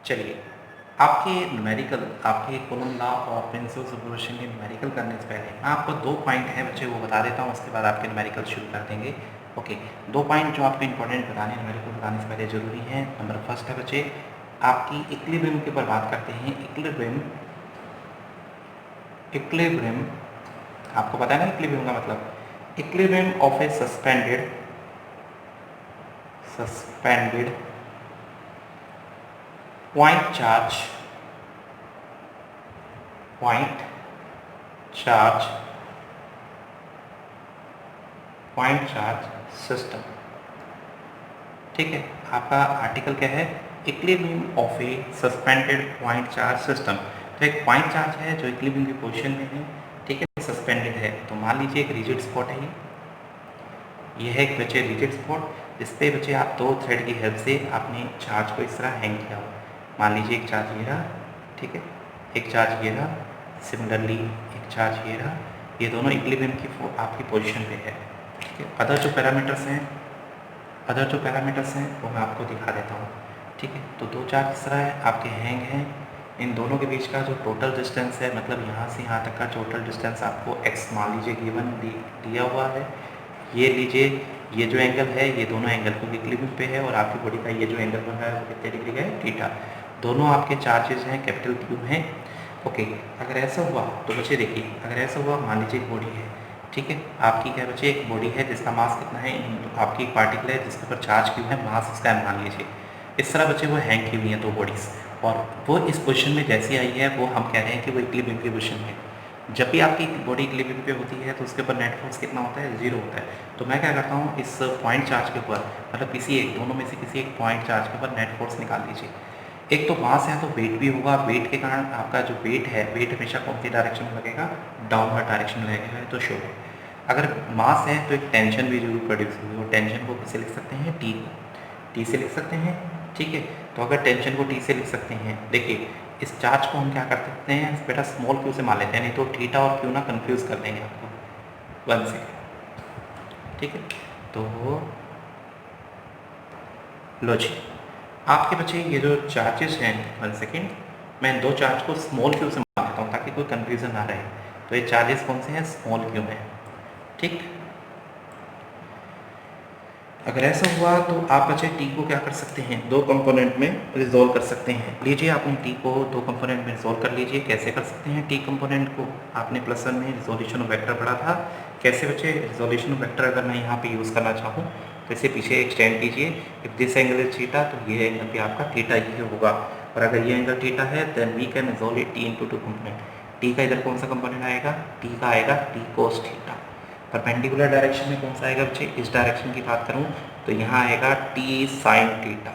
चलिए, आपके न्यूमेरिकल, आपके कॉलम लॉ और प्रिंसिपल सुपरपोजिशन के न्यूमेरिकल करने से पहले मैं आपको 2 पॉइंट हैं बच्चे वो बता देता हूँ, उसके बाद आपके न्यूमेरिकल शुरू कर देंगे। ओके, 2 पॉइंट जो आपको इंपॉर्टेंट बताने न्यूमेरिकल बताने से पहले ज़रूरी है। नंबर फर्स्ट है बच्चे, आपकी इक्विलिब्रियम के ऊपर बात करते हैं। इक्विलिब्रियम आपको पता है ना इक्विलिब्रियम का मतलब? Equilibrium of A suspended point charge system. ठीक है, आपका आर्टिकल क्या है? Equilibrium of A suspended point charge system. तो एक पॉइंट चार्ज है जो इक्विलिब्रियम की पोजीशन में है, ठीक है, सस्पेंडेड है। तो मान लीजिए एक रिजिड स्पॉट है, ये है एक बच्चे रिजिड स्पॉट। इस पे बच्चे आप 2 थ्रेड की हेल्प से आपने चार्ज को इस तरह हैंग किया हो। मान लीजिए एक चार्ज ये रहा, ठीक है, एक चार्ज ये रहा, सिमिलरली एक चार्ज ये रहा। ये दोनों इक्विलिब्रियम की आपकी पोजीशन पे है। ठीक है, अदर जो पैरामीटर्स हैं वो मैं आपको दिखा देता हूँ। ठीक है, तो 2 चार्ज इस तरह है, आपके हैंग हैं। इन दोनों के बीच का जो टोटल डिस्टेंस है, मतलब यहाँ से यहाँ तक का टोटल डिस्टेंस आपको x मान लीजिए गिवन दिया हुआ है। ये लीजिए, ये जो एंगल है, ये दोनों एंगल को इक्विलिब्रियम पे है, और आपकी बॉडी का ये जो एंगल बन रहा है वो कितने डिग्री का है? थीटा। दोनों आपके चार्जेस हैं, कैपिटल Q हैं। ओके, अगर ऐसा हुआ तो बच्चे देखिए, अगर ऐसा हुआ, मान लीजिए एक बॉडी है, ठीक है, आपकी क्या बच्चे एक बॉडी है जिसका मास कितना है, आपकी एक पार्टिकल है जिसके ऊपर चार्ज Q है, मास उसका M मान लीजिए। इस तरह बच्चे वो हैंग की हुई हैं 2 बॉडीज़, और वो इस पोजीशन में जैसी आई है वो हम कह रहे हैं कि वो इक्विलिब्रियम की पोजीशन में। जब भी आपकी बॉडी इक्विलिब्रियम पे होती है तो उसके ऊपर नेट फोर्स कितना होता है? 0 होता है। तो मैं क्या करता हूँ, इस पॉइंट चार्ज के ऊपर, मतलब किसी एक, दोनों में से किसी एक पॉइंट चार्ज के ऊपर नेट फोर्स निकाल लीजिए। एक तो मास है तो वेट भी होगा, वेट के कारण आपका जो वेट है, वेट हमेशा कौन सी डायरेक्शन में लगेगा? डाउनवर्ड डायरेक्शन में लगेगा, तो शो है। अगर मास है तो एक टेंशन भी जरूर प्रोड्यूस होगी, वो टेंशन को किससे लिख सकते हैं? टी से लिख सकते हैं। ठीक है, तो अगर टेंशन को टी से लिख सकते हैं, देखिए इस चार्ज को हम क्या कर सकते हैं बेटा, स्मॉल क्यू से मान लेते हैं, नहीं तो थीटा और क्यू ना कंफ्यूज कर देंगे आपको। 1 सेकेंड। ठीक है, तो लो जी, आपके बच्चे ये जो चार्जेस हैं, 1 सेकेंड, मैं इन 2 चार्ज को स्मॉल क्यू से मान लेता हूँ ताकि कोई कंफ्यूजन ना रहे। तो ये चार्जेस कौन से हैं? स्मॉल क्यू में। ठीक, अगर ऐसा हुआ तो आप बच्चे टी को क्या कर सकते हैं? 2 कंपोनेंट में रिजोल्व कर सकते हैं। लीजिए आपने टी को 2 कंपोनेंट में रिजोल्व कर लीजिए। कैसे कर सकते हैं टी कंपोनेंट को? आपने +1 में रिजोल्यूशन ऑफ वेक्टर पढ़ा था। कैसे बच्चे? रिजोल्यूशन ऑफ वेक्टर अगर मैं यहाँ पे यूज़ करना चाहूँ तो इसे पीछे एक्सटेंड कीजिए। If this angle is theta, तो ये एंगल भी आपका थीटा ही होगा, और अगर ये एंगल थीटा है then we can resolve T into 2 component. T का इधर कौन सा कंपोनेंट आएगा? टी का आएगा T cos theta. Perpendicular direction में कौन सा आएगा बच्चे? इस डायरेक्शन की बात करूं तो यहाँ आएगा टी साइन थीटा।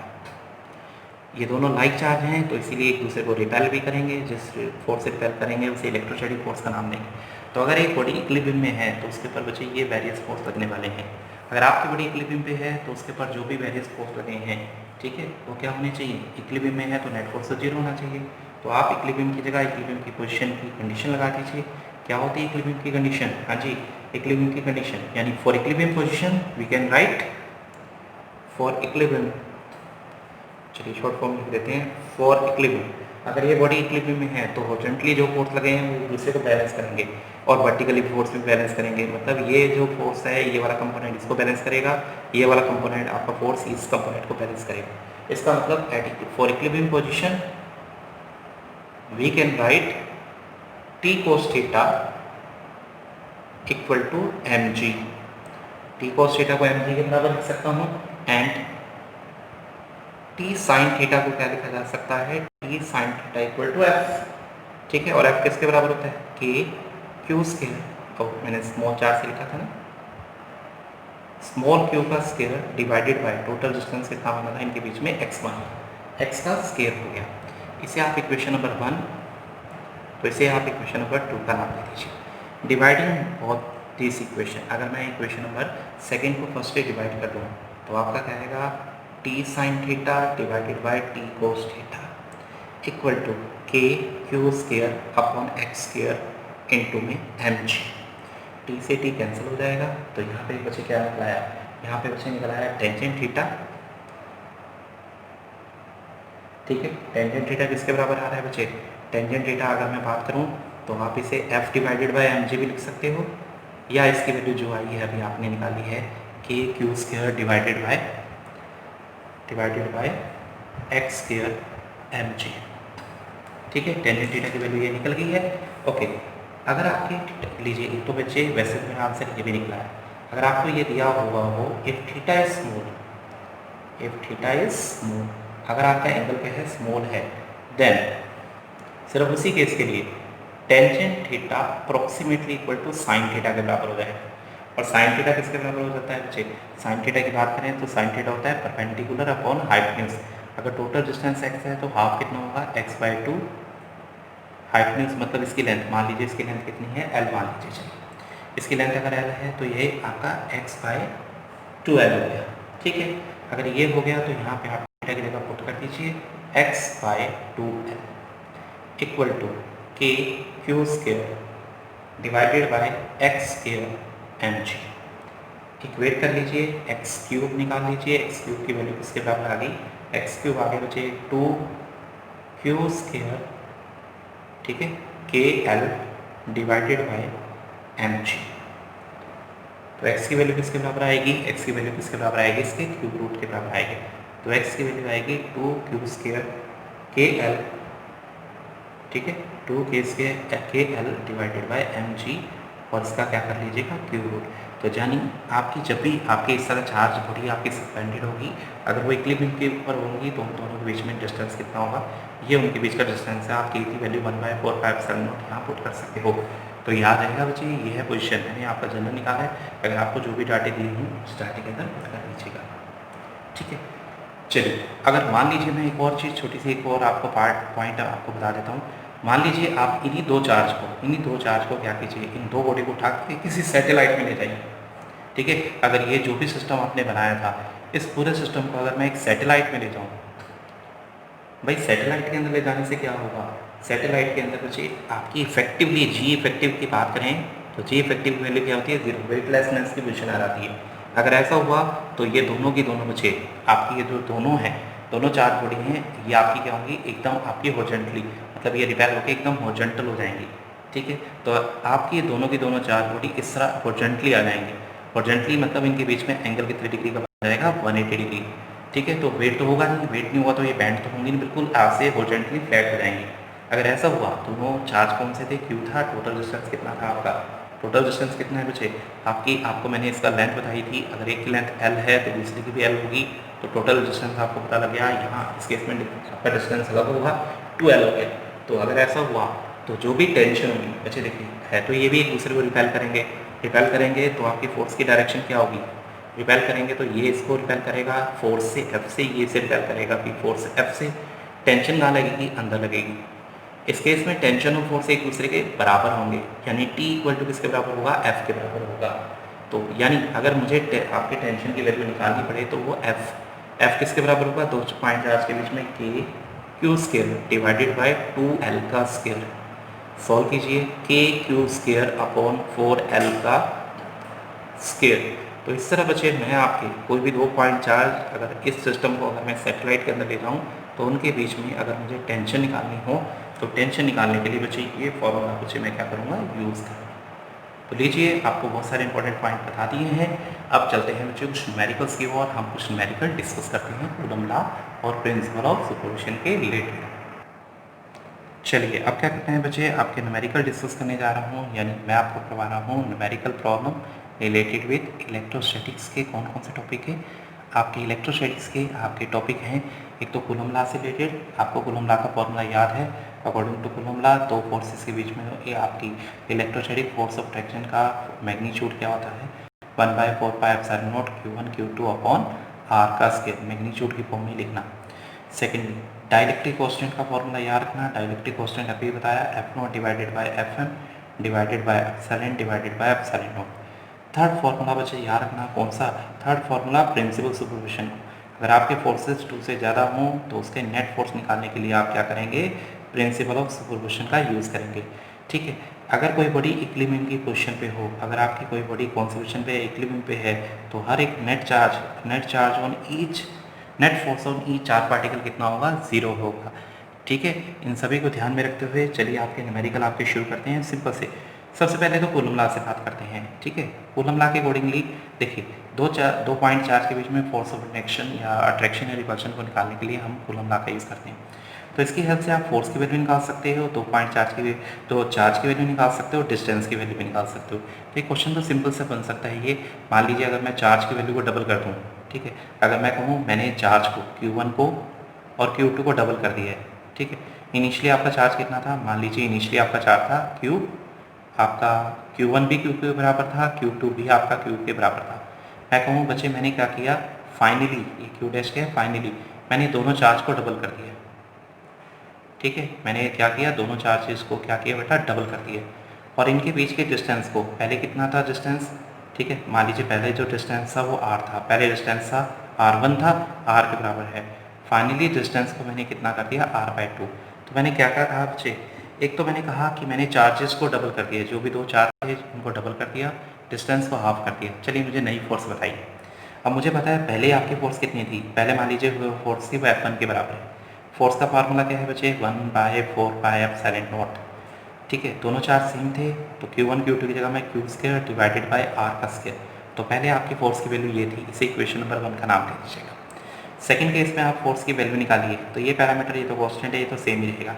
ये दोनों लाइक चार्ज हैं तो इसीलिए एक दूसरे को रिपेल भी करेंगे। जिस फोर्स से रिपेल करेंगे उसे इलेक्ट्रोस्टैटिक फोर्स का नाम देंगे। तो अगर एक बॉडी इक्विलिब्रियम में है तो उसके ऊपर बच्चे ये वेरियस फोर्स लगने वाले हैं। अगर आपकी बॉडी इक्विलिब्रियम पे है तो उसके ऊपर जो भी वेरियस फोर्स लगे हैं, ठीक है, वो क्या होने चाहिए? इक्विलिब्रियम में है तो नेट फोर्स 0 होना चाहिए। तो आप इक्विलिब्रियम की जगह इक्विलिब्रियम की पोजीशन की कंडीशन लगा दीजिए। क्या होती है इक्विलिब्रियम की कंडीशन? हाँ जी, इक्विलिब्रियम की कंडीशन यानी for equilibrium position we can write for equilibrium, चलिए शॉर्ट फॉर्म लिख देते हैं, फॉर इक्विलिब्रियम। अगर ये बॉडी इक्विलिब्रियम में है तो हॉरिजॉन्टली जो फोर्स लगे हैं वो एक दूसरे को बैलेंस करेंगे, और वर्टिकली फोर्स भी बैलेंस करेंगे। मतलब ये जो फोर्स है, ये वाला कंपोनेंट इसको बैलेंस करेगा, ये वाला कंपोनेंट आपका फोर्स इस कंपोनेंट को बैलेंस करेगा। इसका मतलब at for equilibrium position we can write T cos theta equal to mg। T cos theta को mg के बराबर लिख सकता हूँ, एंड टी साइन थीटा को क्या लिखा जा सकता है? T sine theta equal to F. ठीक है, और एफ किसके बराबर होता है? के क्यू स्केयर। तो मैंने स्मॉल चार से लिखा था ना, स्मॉल क्यू का square divided by total distance कितना बना था इनके बीच में? x1, x का स्केयर हो गया। इसे आप इक्वेशन नंबर 1, तो इसे आप इक्वेशन नंबर 2 का नाम दे दीजिए। डिवाइडिंग बोथ दिस इक्वेशन, अगर मैं इक्वेशन नंबर 2 को फर्स्ट से डिवाइड कर दूँ तो आपका क्या आएगा? T sine theta divided by T cos theta equal to K Q square upon X square into में mg। टी से टी कैंसिल हो जाएगा, तो यहाँ पे बच्चे क्या निकला है? यहाँ पे बच्चे निकला है टेंजेंट थीटा ठीक है। टेंजेंट थीटा किसके बराबर आ रहा है बच्चे? टेंजेंट थीटा अगर मैं बात करूँ तो आप इसे f डिवाइडेड बाय mg भी लिख सकते हो, या इसकी वैल्यू जो आई है अभी आपने निकाली है k Q square divided by X square mg। ठीक है, टेंजेंट थीटा की वैल्यू ये निकल गई है। ओके, अगर आपके लीजिए एक तो बच्चे वैसे तो मेरा आंसर ये भी निकला है, अगर आपको ये दिया हुआ हो इफ थीटा इज स्मॉल, अगर आपका एंगल क्या है? स्मॉल है, देन सिर्फ उसी केस के लिए tangent theta approximately equal to sine theta के बराबर हो जाए। और साइन थीटा किसके बराबर हो जाता है बच्चे? साइन थीटा की बात करें तो साइन थीटा होता है परपेंडिकुलर अपॉन हाइपोटेन्यूज। अगर टोटल डिस्टेंस x है तो हाफ कितना होगा? x/2 हाइपोटेन्यूज मतलब इसकी लेंथ, मान लीजिए इसकी लेंथ कितनी है? l मान लीजिए। चलिए इसकी लेंथ अगर l है तो ये आपका x/2l हो गया। ठीक है, अगर ये हो गया तो यहाँ पे आप थीटा की जगह पुट कर दीजिए x/2l equal to k Q square divided by X square mg। Equate कर लीजिए, एक्स क्यूब निकाल लीजिए, एक्स क्यूब की वैल्यू किसके बराबर आ गई? एक्स क्यूब आगे बचे 2 क्यू स्क्वायर, ठीक है, के एल डिवाइडेड बाय mg। तो x की वैल्यू किसके बराबर आएगी? x की वैल्यू किसके बराबर आएगी? इसके क्यूब रूट के बराबर आएगी। तो x की वैल्यू आएगी 2 क्यू स्क्वायर के एल, ठीक है, 2 के एल डिवाइडेड बाय mg, और इसका क्या कर लीजिएगा? Cube root. तो यानी आपकी जब भी आपके इस तरह चार्ज बॉडी आपकी सस्पेंडेड होगी, अगर वो इक्विलिब्रियम के ऊपर होंगी तो उन दोनों के बीच में डिस्टेंस कितना होगा? ये उनके बीच का डिस्टेंस है। आप k की वैल्यू 1/4πε0 यहाँ पुट कर सकते हो। तो याद रहेगा बच्चे, ये है पोजीशन, मैंने आपका जनरल निकाला है। अगर आपको जो भी डाटे दिए हों उस डाटे के अंदर पुट कर लीजिएगा। ठीक है, चलिए अगर मान लीजिए मैं एक और चीज़ छोटी सी एक और आपको पॉइंट आपको बता देता हूँ। मान लीजिए आप इन्हीं दो चार्ज को क्या कीजिए, इन दो बॉडी को उठा के किसी सैटेलाइट में ले जाइए। ठीक है, अगर ये जो भी सिस्टम आपने बनाया था, इस पूरे सिस्टम को अगर मैं एक सैटेलाइट में ले जाऊँ, भाई सैटेलाइट के अंदर ले जाने से क्या होगा? सैटेलाइट के अंदर बच्चे आपकी इफेक्टिवली जी इफेक्टिव की बात करें तो जी इफेक्टिव की वैल्यू क्या होती है? 0, वेटलेसनेस की पोजीशन आ जाती है। अगर ऐसा हुआ तो ये दोनों की दोनों बच्चे आपकी ये जो दोनों हैं, दोनों चार्ज बॉडी हैं, ये आपकी क्या होंगी? एकदम आपकी हॉरिजॉन्टली, मतलब ये रिपेल होकर एकदम हॉरिजॉन्टल हो जाएंगी। ठीक है, तो आपकी दोनों की दोनों चार्ज बॉडी इस तरह हॉरिजॉन्टली आ जाएंगी। हॉरिजॉन्टली मतलब इनके बीच में एंगल कितने डिग्री का बन जाएगा? 180 डिग्री। ठीक है, तो वेट तो होगा नहीं, वेट नहीं होगा तो ये बैंड तो होंगी नहीं, बिल्कुल ऐसे हॉरिजॉन्टली फ्लैट हो जाएंगी। अगर ऐसा हुआ तो वो चार्ज कौन से थे? क्यू था। टोटल डिस्टेंस कितना था आपका? टोटल डिस्टेंस कितना है बच्चे? आपको मैंने इसका लेंथ बताई थी, अगर एक की लेंथ l है तो दूसरी की भी l होगी, तो टोटल डिस्टेंस आपको पता लग गया। यहाँ इस केस में आपका डिस्टेंस अलग होगा, 2l हो गया। तो अगर ऐसा हुआ तो जो भी टेंशन होगी बच्चे, देखिए है तो ये भी एक दूसरे को रिपेल करेंगे तो आपकी फोर्स की डायरेक्शन क्या होगी? रिपेल करेंगे तो ये इसको रिपेल करेगा फोर्स से F से, ये से रिपेल करेगा भी फोर्स F से। टेंशन कहाँ लगेगी? अंदर लगेगी। इस केस में टेंशन और फोर्स एक दूसरे के बराबर होंगे, यानी T इक्वल टू किसके बराबर होगा? F के बराबर होगा। तो यानी अगर मुझे आपके टेंशन की वैल्यू निकालनी पड़े तो वो F किसके बराबर होगा? दो पॉइंट चार्ज के बीच में K Q square divided bye 2L का स्क्वायर। सॉल्व कीजिए, K Q square upon 4L का स्क्वायर। तो इस तरह बच्चे मैं आपके कोई भी दो पॉइंट चार्ज अगर इस सिस्टम को अगर मैं सैटेलाइट के अंदर ले जाऊँ तो उनके बीच में अगर मुझे टेंशन निकालनी हो तो टेंशन निकालने के लिए बच्चे ये फॉर्मूला बच्चे मैं क्या करूँगा? यूज़ करूँगा। तो लीजिए, आपको बहुत सारे इंपॉर्टेंट पॉइंट बता दिए हैं। अब चलते हैं बच्चे कुछ न्यूमेरिकल्स की ओर। हम कुछ न्यूमेरिकल डिस्कस करते हैं कूलम्ब लॉ और प्रिंसिपल ऑफ सुपरपोजिशन के रिलेटेड। चलिए अब क्या करते हैं बच्चे, आपके न्यूमेरिकल डिस्कस करने जा रहा हूँ, यानी मैं आपको करवा रहा हूँ numerical problem related with electrostatics के कौन कौन से टॉपिक है आपके इलेक्ट्रोस्टैटिक्स के आपके टॉपिक हैं। एक तो कूलम्ब लॉ से रिलेटेड, आपको कूलम्ब लॉ का फॉर्मूला याद है। अकॉर्डिंग टू कूलम्ब लॉ दो फोर्सेस के बीच में ये आपकी इलेक्ट्रोस्टैटिक फोर्स ऑफ अट्रैक्शन का मैग्नीट्यूड क्या होता है? 1/4πε0 Q1 Q2 अपॉन R का स्क्वायर, मैग्नीट्यूड की फॉर्म में लिखना। सेकेंडली डाइलेक्ट्रिक कांस्टेंट का फॉर्मूला याद रखना। डाइलेक्ट्रिक कांस्टेंट अभी बताया, F0 divided by Fm divided by epsilon divided by epsilon not. Third formula बच्चे याद रखना, कौन सा? Third formula principle superposition. अगर आपके फोर्सेस 2 से ज़्यादा हों तो उसके नेट फोर्स निकालने के लिए आप क्या करेंगे? प्रिंसिपल ऑफ सुपरपोजिशन का यूज़ करेंगे। ठीक है, अगर कोई बॉडी इक्विलिब्रियम की पोजीशन पे हो, अगर आपकी कोई बॉडी कॉन्जर्वेशन पे इक्विलिब्रियम पे है तो हर एक net charge on each net force on E charge particle कितना होगा, 0 होगा। ठीक है, इन सभी को ध्यान में रखते हुए चलिए आपके न्यूमेरिकल आपके शुरू करते हैं सिंपल से। सबसे पहले तो कूलम लॉ से बात करते हैं। ठीक है, कूलम लॉ के अकॉर्डिंगली देखिए, दो पॉइंट चार्ज के बीच में फोर्स ऑफ अट्रैक्शन या अट्रैक्शन या रिपल्शन को निकालने के लिए हम कूलम लॉ का यूज़ करते हैं। तो इसकी हेल्प से आप फोर्स की वैल्यू निकाल सकते हो, 2 पॉइंट चार्ज की, तो चार्ज की वैल्यू निकाल सकते हो, डिस्टेंस की वैल्यू भी निकाल सकते हो। तो ये क्वेश्चन तो सिंपल से बन सकता है ये। मान लीजिए अगर मैं चार्ज की वैल्यू को डबल कर दूँ, ठीक है, अगर मैं कहूँ मैंने चार्ज को Q1 को और Q2 को डबल कर दिया है। ठीक है, इनिशियली आपका चार्ज कितना था, मान लीजिए इनिशियली आपका चार्ज था Q, आपका Q1 भी Q के बराबर था, Q2 भी आपका Q के बराबर था। मैं कहूँ बच्चे मैंने क्या किया, फाइनली ये Q डैश क्या है, फाइनली मैंने दोनों चार्ज को डबल कर दिया। ठीक है, मैंने क्या किया, दोनों चार्जेस को क्या किया बेटा, डबल कर दिया। और इनके बीच के डिस्टेंस को, पहले कितना था डिस्टेंस, ठीक है, मान लीजिए पहले जो डिस्टेंस था वो r था, पहले डिस्टेंस था r1 था, r के बराबर है। फाइनली डिस्टेंस को मैंने कितना कर दिया, r/2। तो मैंने क्या क्या कहा बच्चे, एक तो मैंने कहा कि मैंने चार्जेस को डबल कर दिया, जो भी दो चार्ज थे उनको डबल कर दिया, डिस्टेंस को हाफ कर दिया। चलिए मुझे नई फोर्स बताइए। अब मुझे पता है पहले आपकी फोर्स कितनी थी, पहले मान लीजिए फोर्स थी वो F1 के बराबर है। फोर्स का फार्मूला क्या है बच्चे, 1/4πε0। ठीक है, दोनों चार्ज सेम थे तो Q1 Q2 की जगह मैं Q² डिवाइडेड बाय R का स्क्वायर। तो पहले आपकी फोर्स की वैल्यू ये थी, इसे इक्वेशन नंबर 1 का नाम दे दीजिएगा। सेकंड केस में आप फोर्स की वैल्यू निकालिए, तो ये पैरामीटर ये तो कांस्टेंट है, ये तो सेम ही रहेगा।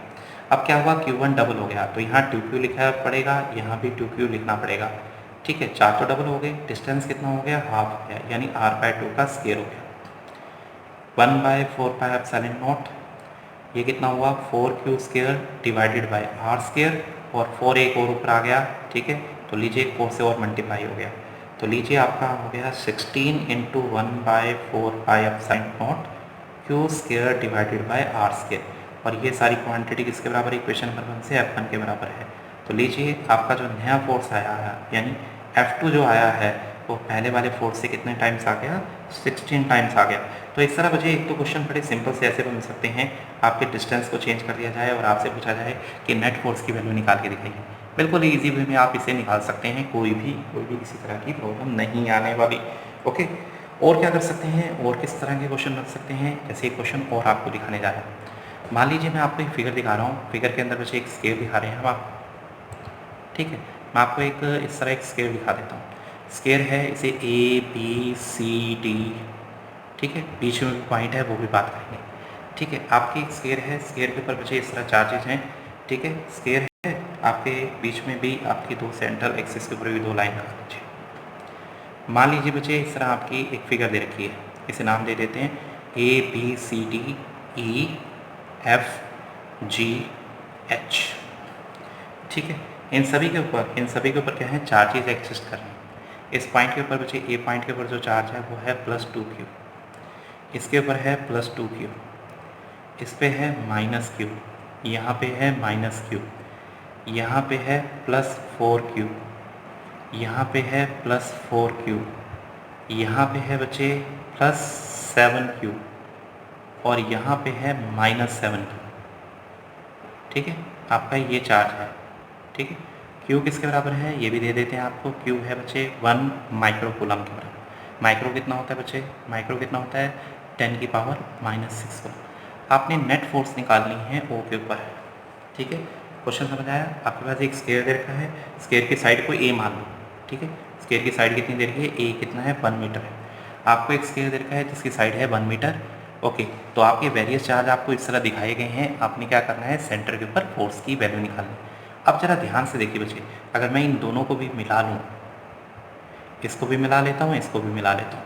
अब क्या हुआ, Q1 डबल हो गया तो यहाँ 2Q लिखना पड़ेगा, यहाँ भी 2Q लिखना पड़ेगा। ठीक है, चार तो डबल हो गए, डिस्टेंस कितना हो गया, हाफ हो गया, यानी R/2 का स्क्वायर हो गया। 1/4πε0, ये कितना हुआ, 4Q² डिवाइडेड बाय R², और 4 एक और ऊपर आ गया। ठीक है, तो लीजिए 4 से और मल्टीप्लाई हो गया, तो लीजिए आपका हो गया 16 × 1/4πε0 Q² डिवाइडेड बाय R²। और ये सारी क्वांटिटी किसके बराबर है, इक्वेशन नंबर 1 से F1 के बराबर है। तो लीजिए आपका जो नया फोर्स आया है, यानी F2 जो आया है वो पहले वाले फोर्स से कितने टाइम्स आ गया, 16 टाइम्स आ गया। तो इस तरह बच्चे एक तो क्वेश्चन बड़े सिंपल से ऐसे बन सकते हैं, आपके डिस्टेंस को चेंज कर दिया जाए और आपसे पूछा जाए कि नेट फोर्स की वैल्यू निकाल के दिखाइए। बिल्कुल ईजी वे में आप इसे निकाल सकते हैं, कोई भी किसी तरह की प्रॉब्लम नहीं आने वाली। ओके, और क्या कर सकते हैं, और किस तरह के क्वेश्चन रख सकते हैं, जैसे एक क्वेश्चन और आपको दिखाने जा रहा है। मान लीजिए मैं आपको एक फिगर दिखा रहा हूँ, फिगर के अंदर बच्चे एक स्केल दिखा रहे हैं हम आप। ठीक है, मैं आपको एक इस तरह एक स्केल दिखा देता हूँ। स्केल है, इसे ABCD, ठीक है, बीच में पॉइंट है वो भी बात करेंगे। ठीक है, आपकी एक स्केल है, स्केल के ऊपर बच्चे इस तरह चार्जेस हैं। ठीक है, स्केल है, आपके बीच में भी आपकी दो सेंट्रल एक्सिस के ऊपर भी दो लाइन रख लीजिए। मान लीजिए बच्चे इस तरह आपकी एक फिगर दे रखी है, इसे नाम दे देते हैं ABCDEFGH। ठीक है, इन सभी के ऊपर क्या है, चार्जेस एग्जिस्ट कर रहे हैं। इस पॉइंट के ऊपर बच्चे, ए पॉइंट के ऊपर जो चार्ज है वो है +2Q, इसके ऊपर है +2Q, इस पे है -Q, यहाँ पे है -Q, यहाँ पे है +4Q, यहाँ पे है +4Q, यहाँ पे है बच्चे +7Q, और यहाँ पे है -7Q। ठीक है, आपका ये चार्ज है। ठीक है, Q किसके बराबर है ये भी दे देते हैं आपको। Q है बच्चे 1 माइक्रो कूलम के बराबर। माइक्रो कितना होता है बच्चे, माइक्रो कितना होता है, 10⁻⁻⁶। आपने नेट फोर्स निकालनी है O के ऊपर। ठीक है, क्वेश्चन समझ आया। आपके पास एक स्केयर दे रखा है, स्केयर की साइड को A मान लो। ठीक है, स्केयर की साइड कितनी दे रखी है, A कितना है, 1 मीटर है। आपको एक स्केयर दे रखा है जिसकी साइड है 1 मीटर। ओके, तो आपके वेरियस चार्ज आपको इस तरह दिखाए गए हैं। आपने क्या करना है, सेंटर के ऊपर फोर्स की वैल्यू निकालनी। अब जरा ध्यान से देखिए बच्चे, अगर मैं इन दोनों को भी मिला लूँ, इसको भी मिला लेता हूँ, इसको भी मिला लेता हूँ,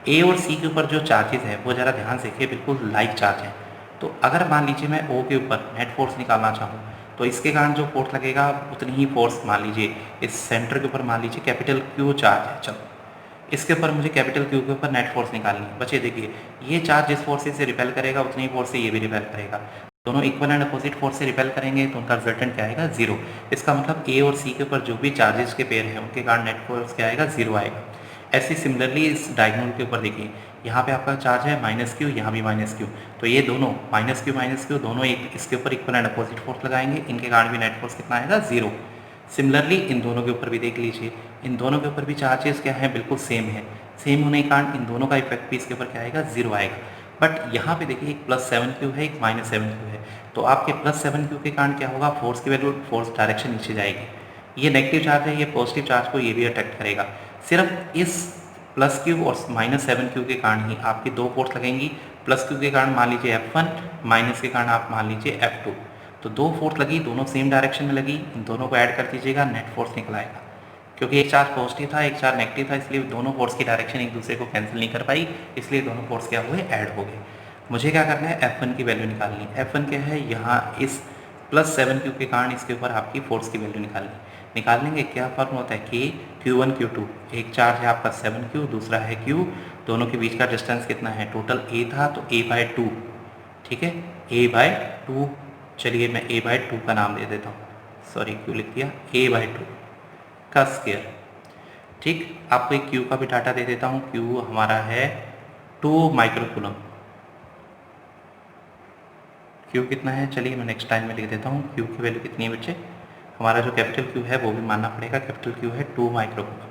A और C के ऊपर जो चार्जेस हैं वो ज़रा ध्यान से देखिए, बिल्कुल लाइक चार्ज हैं। तो अगर मान लीजिए मैं O के ऊपर नेट फोर्स निकालना चाहूँ तो इसके कारण जो फोर्स लगेगा उतनी ही फोर्स, मान लीजिए इस सेंटर के ऊपर मान लीजिए कैपिटल Q चार्ज है, चलो इसके ऊपर मुझे कैपिटल Q के ऊपर नेट फोर्स निकालनी है। बच्चे देखिए, ये चार्ज जिस फोर्स से रिपेल करेगा उतनी ही फोर्स से ये भी रिपेल करेगा। दोनों इक्वल एंड अपोजिट फोर्स से रिपेल करेंगे तो उनका रिजल्टेंट क्या आएगा, 0। इसका मतलब A और C के ऊपर जो भी चार्जेस के पेयर हैं उनके कारण नेट फोर्स क्या आएगा, 0 आएगा। ऐसे सिमिलरली इस डायगोनल के ऊपर देखिए, यहाँ पे आपका चार्ज है -Q, यहाँ भी -Q, तो ये दोनों -Q दोनों एक इसके ऊपर इक्वल एंड अपोजिट फोर्स लगाएंगे, इनके कारण भी नेट फोर्स कितना आएगा, 0। सिमिलरली इन दोनों के ऊपर भी देख लीजिए, इन दोनों के ऊपर भी चार्जेस क्या है, बिल्कुल सेम है। सेम होने के कारण इन दोनों का इफेक्ट भी इसके ऊपर क्या आएगा, 0 आएगा। बट यहाँ पे देखिए एक +7q है, एक -7q है, तो आपके +7q के कारण क्या होगा, फोर्स की वैल्यू, फोर्स डायरेक्शन नीचे जाएगी। ये नेगेटिव चार्ज है, ये पॉजिटिव चार्ज को ये भी अट्रैक्ट करेगा। सिर्फ इस +q और -7q के कारण ही आपकी दो फोर्स लगेंगी। +q के कारण मान लीजिए F1, माइनस के कारण आप मान लीजिए F2। तो दो फोर्स लगी, दोनों सेम डायरेक्शन में लगी, इन दोनों को ऐड कर दीजिएगा, नेट फोर्स निकल आएगा। क्योंकि एक चार्ज पॉजिटिव था, एक चार्ज नेगेटिव था, इसलिए दोनों फोर्स की डायरेक्शन एक दूसरे को कैंसिल नहीं कर पाई, इसलिए दोनों फोर्स क्या हुए, ऐड हो गए। मुझे क्या करना है, F1 की वैल्यू निकालनी है। F1 क्या है, यहाँ इस +7q के कारण इसके ऊपर आपकी फोर्स की वैल्यू निकाल लेंगे। क्या फॉर्म होता है, K Q1 Q2। एक चार्ज है आपका 7q, दूसरा है q, दोनों के बीच का डिस्टेंस कितना है, टोटल a था तो a/2, ठीक है, a/2। चलिए मैं a/2 का नाम दे देता हूँ, सॉरी q लिख दिया, a/2 का स्क्वायर। ठीक, आपको एक q का भी डाटा दे देता हूँ। q हमारा है 2 माइक्रोकूलम। q कितना है, चलिए मैं नेक्स्ट टाइम में लिख देता हूँ। q की वैल्यू कितनी है बच्चे, हमारा जो कैपिटल Q है वो भी मानना पड़ेगा, कैपिटल Q है 2 माइक्रोकूलम।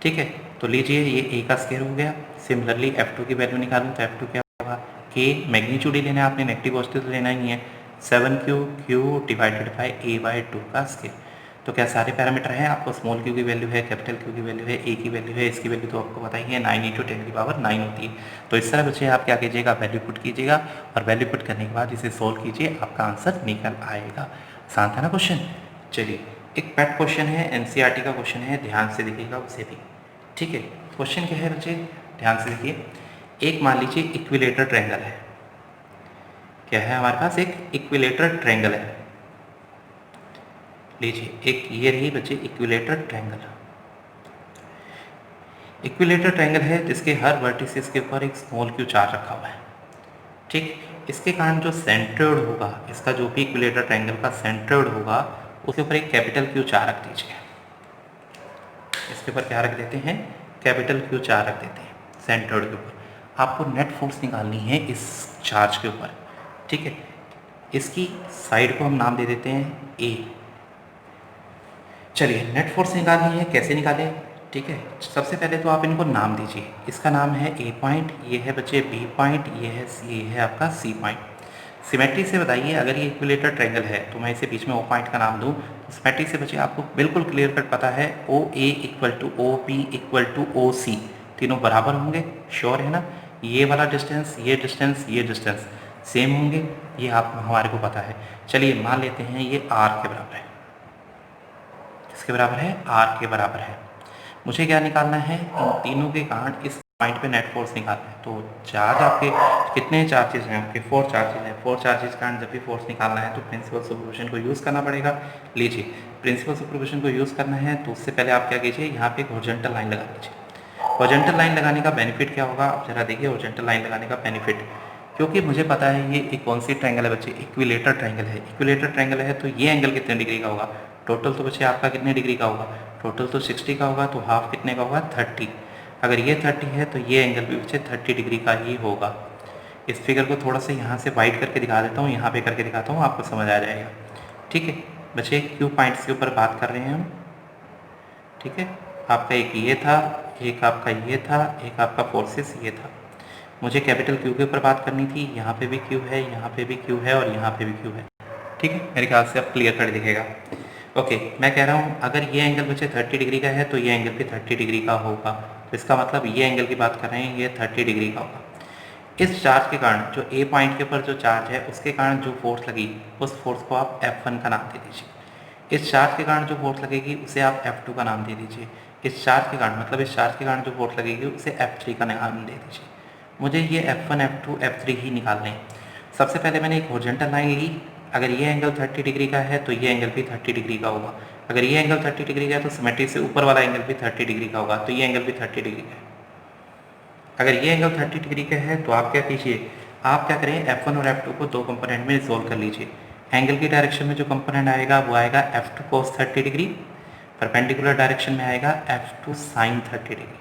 ठीक है, तो लीजिए ये a का स्क्वायर हो गया। सिमिलरली F2 की वैल्यू निकालूँ तो F2 क्या होगा, K मैग्नीट्यूड ही लेना है आपने, नेगेटिव पॉजिटिव तो लेना ही है, 7q q divided by a/2 का स्क्वायर। तो क्या सारे पैरामीटर हैं, आपको स्मॉल q की वैल्यू है, कैपिटल Q की वैल्यू है, a की वैल्यू है, इसकी वैल्यू तो आपको पता ही है 9 × 10⁹ होती है। तो इस तरह बच्चे आप क्या कीजिएगा, वैल्यू पुट कीजिएगा और वैल्यू पुट करने के बाद इसे सोल्व कीजिए, आपका आंसर निकल आएगा। आसान था ना क्वेश्चन। चलिए एक पेट क्वेश्चन है, एनसीईआरटी का क्वेश्चन है, ध्यान से देखिएगा उसे भी। ठीक है, क्वेश्चन क्या है बच्चे, ध्यान से देखिए। एक मान लीजिए इक्विलेटर ट्रायंगल है, क्या है हमारे पास, एक इक्विलेटर ट्रायंगल है। लीजिए एक ये रही बच्चे इक्विलेटर ट्रायंगल। इक्विलेटर ट्रायंगल है जिसके हर वर्टिसेस के ऊपर एक स्मॉल q चार्ज रखा हुआ है। ठीक, इसके कारण जो सेंटर्ड होगा, इसका जो भी इक्विलेटर ट्रायंगल का सेंटर्ड होगा, उसके ऊपर एक कैपिटल Q चार्ज रख दीजिए। इसके ऊपर क्या रख देते हैं, कैपिटल Q चार्ज रख देते हैं सेंटर्ड के ऊपर। आपको नेट फोर्स निकालनी है इस चार्ज के ऊपर। ठीक है, इसकी साइड को हम नाम दे देते हैं A। चलिए नेट फोर्स निकालनी है, कैसे निकालें। ठीक है, सबसे पहले तो आप इनको नाम दीजिए। इसका नाम है A पॉइंट, ये है बच्चे B पॉइंट, ये है आपका C पॉइंट। सिमेट्री से बताइए, अगर ये इक्विलेटर ट्रायंगल है तो मैं इसे बीच में O पॉइंट का नाम दूं, तो सिमेट्री से बच्चे आपको बिल्कुल क्लियर कट पता है OA = OB = OC, तीनों बराबर होंगे, श्योर है ना। ये वाला डिस्टेंस, ये डिस्टेंस, ये डिस्टेंस सेम होंगे, ये आप हमारे को पता है। चलिए मान लेते हैं ये R के बराबर है। किसके बराबर है, R के बराबर है। मुझे क्या निकालना है, इन तीनों के कारण इस पॉइंट पे नेट फोर्स निकालना है। तो चार्ज आपके कितने चार्जेस हैं, आपके 4 चार्जेस हैं। 4 चार्जेस के कारण जब भी फोर्स निकालना है तो प्रिंसिपल सुपरपोजिशन को यूज़ करना पड़ेगा। लीजिए प्रिंसिपल सुपरपोजिशन को यूज़ करना है तो उससे पहले आप क्या कीजिए, यहाँ पे एक हॉरिजॉन्टल लाइन लगा लीजिए। हॉरिजॉन्टल लाइन लगाने का बेनिफिट क्या होगा, आप जरा देखिए हॉरिजॉन्टल लाइन लगाने का बेनिफिट। क्योंकि मुझे पता है ये एक कौन सी ट्रायंगल है बच्चे, इक्विलेटर ट्रायंगल है। इक्विलेटर ट्रायंगल है तो ये एंगल कितने डिग्री का होगा, टोटल तो बच्चे आपका कितने डिग्री का होगा, टोटल तो 60 का होगा, तो हाफ कितने का होगा, 30। अगर ये 30 है तो ये एंगल भी बच्चे 30 डिग्री का ही होगा। इस फिगर को थोड़ा सा यहाँ से वाइड करके दिखा देता हूँ, यहाँ पे करके दिखाता हूँ, आपको समझ आ जाएगा। ठीक है बच्चे, क्यू पॉइंट्स के ऊपर बात कर रहे हैं हम। ठीक है, आपका एक ये था, एक आपका ये था, एक आपका फोर्सेस ये था। मुझे कैपिटल Q के ऊपर बात करनी थी, यहाँ पे भी Q है, यहाँ पे भी Q है और यहाँ पे भी Q है। ठीक है, मेरे ख्याल से अब क्लियर कर दिखेगा। ओके, मैं कह रहा हूँ अगर ये एंगल बच्चे 30 डिग्री का है तो ये एंगल भी 30 डिग्री का होगा। तो इसका मतलब ये एंगल की बात कर रहे हैं, ये 30 डिग्री का होगा। इस चार्ज के कारण जो A पॉइंट के ऊपर जो चार्ज है उसके कारण जो फोर्स लगी, उस फोर्स को आप F1 का नाम दे दीजिए। इस चार्ज के कारण जो फोर्स लगेगी उसे आप F2 का नाम दे दीजिए। इस चार्ज के कारण मतलब इस चार्ज के कारण जो फोर्स लगेगी उसे F3 का नाम दे दीजिए। मुझे ये F1 F2 F3 ही निकालने हैं। सबसे पहले मैंने एक हॉरिजॉन्टल लाइन ली। अगर ये एंगल 30 डिग्री का है तो ये एंगल भी 30 डिग्री का होगा। अगर ये एंगल 30 डिग्री का है तो सिमेट्री से ऊपर वाला एंगल भी 30 डिग्री का होगा, तो ये एंगल भी 30 डिग्री का है। अगर ये एंगल 30 डिग्री का है तो आप क्या कीजिए, आप क्या करें, F1 और F2 को दो कंपोनेंट में रिजोल्व कर लीजिए। एंगल की डायरेक्शन में जो कंपोनेंट आएगा वो आएगा F2 cos 30 degree, perpendicular direction में आएगा F2 sin 30 डिग्री।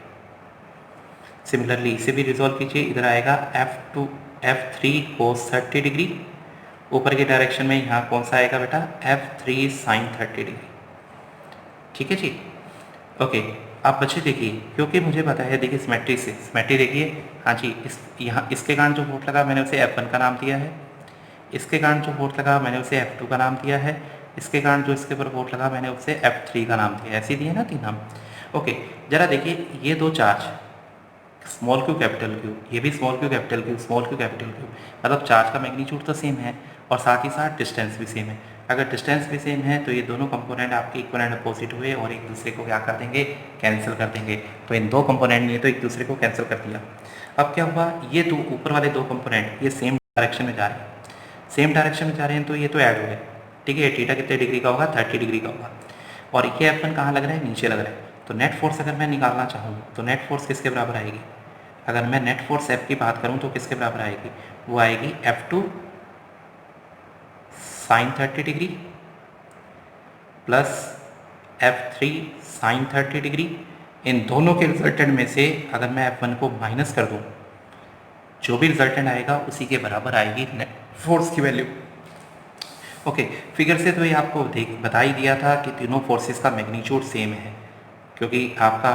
सिमिलरली इसे भी रिजोल्व कीजिए, इधर आएगा F3 cos 30 डिग्री, ऊपर की डायरेक्शन में यहाँ कौन सा आएगा बेटा, F3 sin 30 डिग्री। ठीक है जी, ओके। अब बच्चे देखिए, क्योंकि मुझे पता है, देखिए सिमेट्री से, सिमेट्री देखिए, हाँ जी, यहाँ इसके कारण जो फोर्स लगा मैंने उसे F1 का नाम दिया है, इसके कारण जो फोर्स लगा मैंने उसे F2 का नाम दिया है, इसके कारण जो इसके ऊपर फोर्स लगा मैंने उसे F3 का नाम दिया है। ऐसे दिए ना 3 नाम। ओके, जरा देखिए ये दो charge, small Q capital Q, ये भी small Q capital Q, small Q capital Q, मतलब चार्ज का मैग्नीट्यूड तो सेम है और साथ ही साथ डिस्टेंस भी सेम है। अगर डिस्टेंस भी सेम है तो ये दोनों कंपोनेंट आपके इक्वल एंड अपोजिट हुए और एक दूसरे को क्या कर देंगे, कैंसिल कर देंगे। तो इन दो कंपोनेंट ने तो एक दूसरे को कैंसिल कर दिया। अब क्या हुआ, ये दो ऊपर वाले दो कंपोनेंट ये सेम डायरेक्शन में जा रहे हैं, सेम डायरेक्शन में जा रहे हैं, तो ये तो ऐड हो गए। ठीक है, थीटा कितने डिग्री का होगा, 30 डिग्री का होगा, और ये F1 कहाँ लग रहा है, नीचे लग रहा है। तो नेट फोर्स अगर मैं निकालना चाहूँ तो नेट फोर्स किसके बराबर आएगी, अगर मैं नेट फोर्स F की बात करूँ तो किसके बराबर आएगी, वो आएगी F2 sine 30 degree plus F3 sine 30 degree. इन दोनों के रिजल्टेंट में से अगर मैं F1 को माइनस कर दूँ, जो भी रिजल्टेंट आएगा उसी के बराबर आएगी नेट फोर्स की वैल्यू। ओके, फिगर से तो ये आपको बता ही दिया था कि तीनों फोर्सेस का मैग्नीट्यूड सेम है, क्योंकि आपका